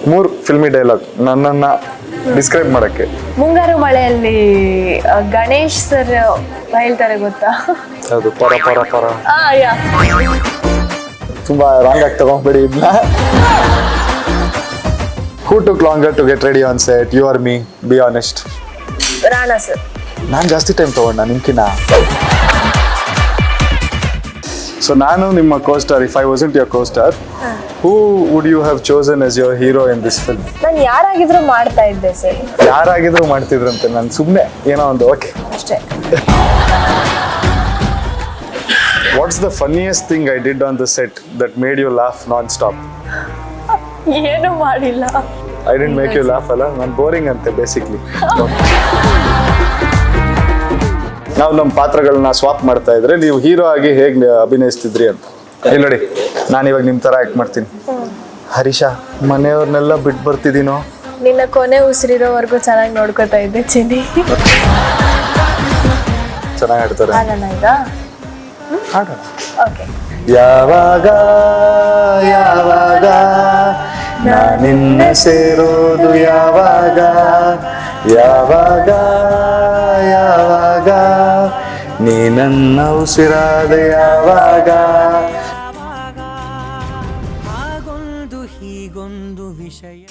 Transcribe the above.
3 filmy dialogue ನನ್ನನ್ನ describe ಮಾಡಕ್ಕೆ. ಮುಂಗಾರು ಮಳೆಯಲ್ಲಿ ಗಣೇಶ್ ಸರ್ ಹೇಳ್ತಾರೆ ಗೊತ್ತಾ? ಅದು ಪರ ಪರ ಪರ. ಯಾ ತುಂಬಾ ರಾಂಗ್ ಆಗಿ ತಗೊಂಡ್ಬಿಡಿ ಇದನ್ನ. Who took longer to get ready on set? You or me? Be honest. Rana sir. ನಾನು ಜಾಸ್ತಿ ಟೈಮ್ ತಗೊಂಡ ನಿಮ್ಕಿನ. ಸೊ ನಾನು ನಿಮ್ಮ co-star, if I wasn't your co-star, who would you have chosen as your hero in this film? ನಾನು ಯಾರಾಗಿದ್ರು ಮಾಡ್ತಾ ಇದ್ದೆ sir. ಯಾರಾಗಿದ್ರು ಮಾಡ್ತಿದ್ರಂತೆ, ನಾನು ಸುಮ್ಮನೆ ಏನೋ ಒಂದು ಓಕೆ ಅಷ್ಟೇ. What's the funniest thing I did on the set that made you laugh non-stop? ಏನು ಮಾಡಿಲ್ಲ. I didn't make you laugh ಅಲ್ಲ, ನಾನು ಬೋರಿಂಗ್ ಅಂತೆ ಬೇಸಿಕ್ಲಿ. ನಾವು ನಮ್ಮ ಪಾತ್ರಗಳನ್ನ ಸ್ವಾಪ್ ಮಾಡ್ತಾ ಇದ್ರೆ ನೀವು ಹೀರೋ ಆಗಿ ಹೇಗೆ ಅಭಿನಯಿಸ್ತಿದ್ರಿ ಅಂತ. ಇಲ್ಲಿ ನೋಡಿ, ನಾನು ಇವಾಗ ನಿಮ್ಮ ಥರ ಆ್ಯಕ್ಟ್ ಮಾಡ್ತೀನಿ. ಹರೀಶಾ, ಮನೆಯವ್ರನ್ನೆಲ್ಲ ಬಿಟ್ಟು ಬರ್ತಿದ್ದೀನೋ. ನಿನ್ನ ಕೊನೆ ಉಸಿರಿರೋವರೆಗೂ ಚೆನ್ನಾಗಿ ನೋಡ್ಕೊತಾ ಇದ್ದೆ ಚಿನ್ನಿ. ಚೆನ್ನಾಗಿ ಆಡ್ತಾರೆ. ಆಡೋಣ ಈಗ. ಆಡೋಣ. ಓಕೆ. ಯಾವಾಗ ಯಾವಾಗ ನಾನಿನ್ನ ಸೇರೋದು, ಯಾವಾಗ ಯಾವಾಗ ಯಾವಾಗ ನೀ ನನ್ನ ಉಸಿರಾದ, ಯಾವಾಗ. ಹಾಗೊಂದು ಹೀಗೊಂದು ವಿಷಯ